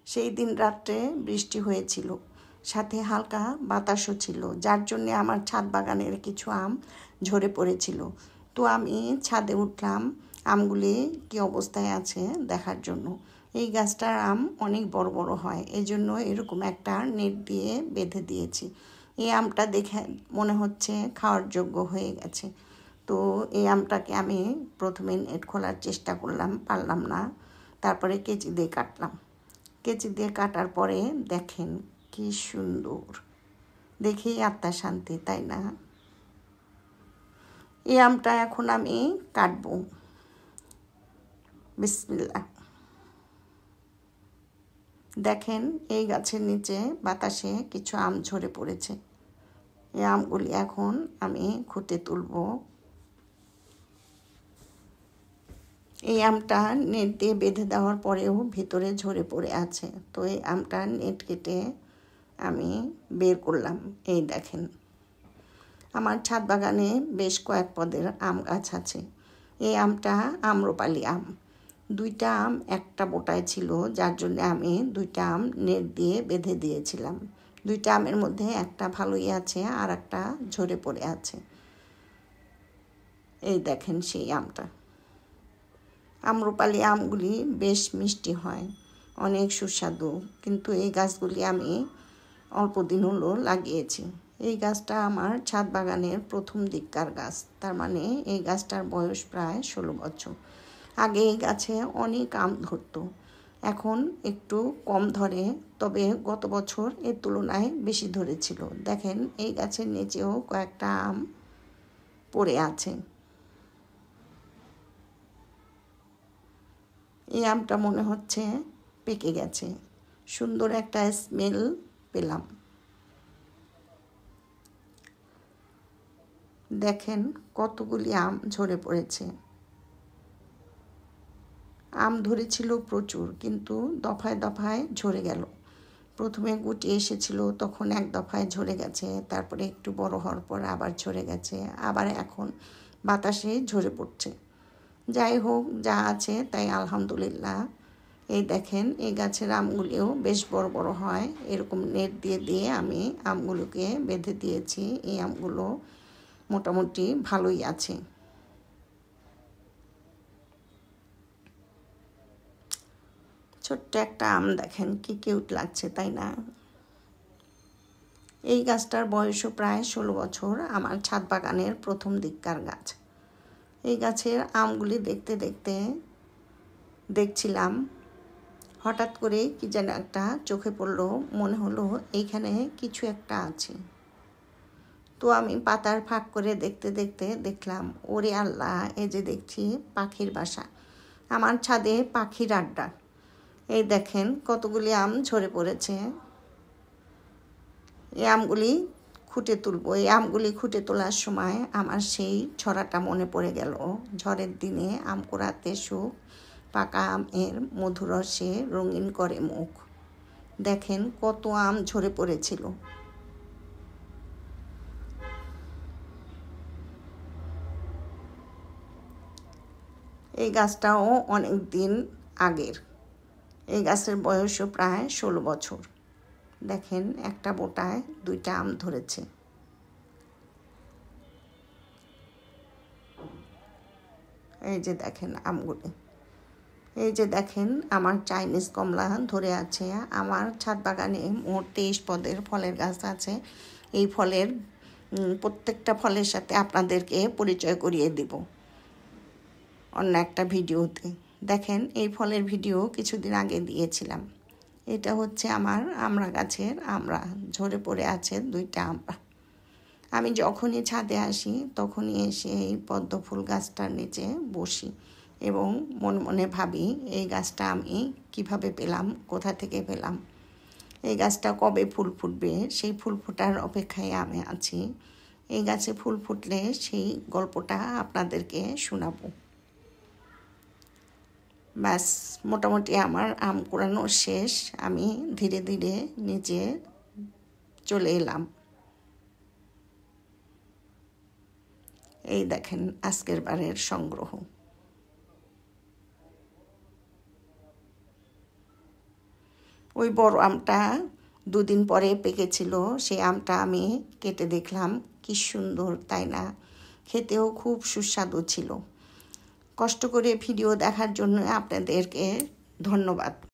সেই দিন রাত্রে বৃষ্টি হয়েছিল, সাথে হালকা বাতাসও ছিল, যার জন্য আমার ছাদ বাগানের কিছু আম ঝরে পড়েছিল। তো আমি ছাদে উঠলাম আমগুলি কী অবস্থায় আছে দেখার জন্য। এই গাছটার আম অনেক বড় বড় হয়, এই জন্য এরকম একটা নেট দিয়ে বেঁধে দিয়েছি। এই আমটা দেখে মনে হচ্ছে খাওয়ার যোগ্য হয়ে গেছে। তো এই আমটাকে আমি প্রথমে নেট খোলার চেষ্টা করলাম, পারলাম না। তারপরে কেচি দিয়ে কাটলাম। কেচি দিয়ে কাটার পরে দেখেন কি সুন্দর, দেখেই আত্মা শান্তি, তাই না? এই আমটা এখন আমি কাটবো। বিসমিল্লাহ। দেখেন এই গাছের নিচে বাতাসে কিছু আম ঝরে পড়েছে। এই আমগুলি এখন আমি খুঁটে তুলব। এই আমটা নেট দিয়ে বেঁধে দেওয়ার পরেও ভিতরে ঝরে পড়ে আছে। তো এই আমটা নেট কেটে আমি বের করলাম। এই দেখেন, আমার ছাদ বাগানে বেশ কয়েক পদের আম গাছ আছে। এই আমটা আম্রপালি আম। দুইটা আম একটা বোটায় ছিল, যার জন্য আমি দুইটা আম নেট দিয়ে বেঁধে দিয়েছিলাম। দুইটা আমের মধ্যে একটা ভালোই আছে আর একটা ঝরে পড়ে আছে। এই দেখেন সেই আমটা। আম্রপালি আমগুলি বেশ মিষ্টি হয়, অনেক সুস্বাদু, কিন্তু এই গাছগুলি আমি অল্প দিন হলো লাগিয়েছি। এই গাছটা আমার ছাদ বাগানের প্রথম দিককার গাছ, তার মানে এই গাছটার বয়স প্রায় 16 বছর। আগে এই গাছে অনেক আম ধরতো, এখন একটু কম ধরে, তবে গত বছর এর তুলনায় বেশি ধরেছিল। দেখেন এই গাছের নিচেও কয়েকটা আম পড়ে আছে। এই আমটা মনে হচ্ছে পেকে গেছে, সুন্দর একটা স্মেল পেলাম। দেখেন কতগুলি আম ঝরে পড়েছে। আম ধরেছিল প্রচুর, কিন্তু দফায় দফায় ঝরে গেল। প্রথমে গুটি এসেছিল, তখন এক দফায় ঝরে গেছে, তারপরে একটু বড় হওয়ার পর আবার ঝরে গেছে, আবার এখন বাতাসে ঝরে পড়ছে। যাই হোক, যা আছে তাই আলহামদুলিল্লাহ। এই দেখেন এই গাছের আমগুলিও বেশ বড় বড় হয়। এরকম নেট দিয়ে দিয়ে আমি আমগুলোকে বেঁধে দিয়েছি। এই আমগুলো মোটামুটি ভালোই আছে। ছোট্ট একটা আম দেখেন কি কিউট লাগছে, তাই না? এই গাছটার বয়সও প্রায় 16 বছর, আমার ছাদ বাগানের প্রথম দিককার গাছ। এই গাছের আমগুলি দেখতে দেখতে দেখছিলাম, হঠাৎ করে কি যেন একটা চোখে পড়লো, মনে হলো এইখানে কিছু একটা আছে। তো আমি পাতার ফাঁক করে দেখতে দেখতে দেখলাম, ওরে আল্লাহ, এই যে দেখছি পাখির বাসা, আমার ছাদে পাখির আড্ডা। এই দেখেন কতগুলি আম ঝরে পড়েছে। এই আমগুলি খুঁটে তুলব। এই আমগুলি খুঁটে তোলার সময় আমার সেই ছড়াটা মনে পড়ে গেল, ঝড়ের দিনে আম কুড়াতে সুখ, পাকা আমের মধুরসে রঙিন করে মুখ। দেখেন কত আম ঝরে পড়েছিল। এই গাছটাও অনেক দিন আগের। এই গাছের বয়সও প্রায় 16 বছর। দেখেন একটা বোটায় দুইটা আম ধরেছে। এই যে দেখেন আমগুলি। এই যে দেখেন আমার চাইনিজ কমলা ধরে আছে। আমার ছাদ বাগানে মোট 23 পদের ফলের গাছ আছে। এই ফলের প্রত্যেকটা ফলের সাথে আপনাদেরকে পরিচয় করিয়ে দেব অন্য একটা ভিডিওতে। দেখেন এই ফলের ভিডিও কিছুদিন আগে দিয়েছিলাম। এটা হচ্ছে আমার আমড়া গাছের আমড়া, ঝরে পড়ে আছে দুইটা আমড়া। আমি যখনই ছাদে আসি তখনই এসে এই পদ্ম ফুল গাছটার নিচে বসি এবং মনে মনে ভাবি এই গাছটা আমি কিভাবে পেলাম, কোথা থেকে পেলাম, এই গাছটা কবে ফুল ফুটবে, সেই ফুল ফোটার অপেক্ষায় আমি আছি। এই গাছে ফুল ফুটলে সেই গল্পটা আপনাদেরকে শোনাবো। ব্যাস, মোটামুটি আমার আম কুড়ানো শেষ। আমি ধীরে ধীরে নিচে চলে এলাম। এই দেখেন আজকের বারের সংগ্রহ। ওই বড় আমটা 2 দিন পরে পেকেছিল, সেই আমটা আমি কেটে দেখলাম, কি সুন্দর তাই না? খেতেও খুব সুস্বাদু ছিল। কষ্ট করে ভিডিও দেখার জন্য আপনাদেরকে ধন্যবাদ।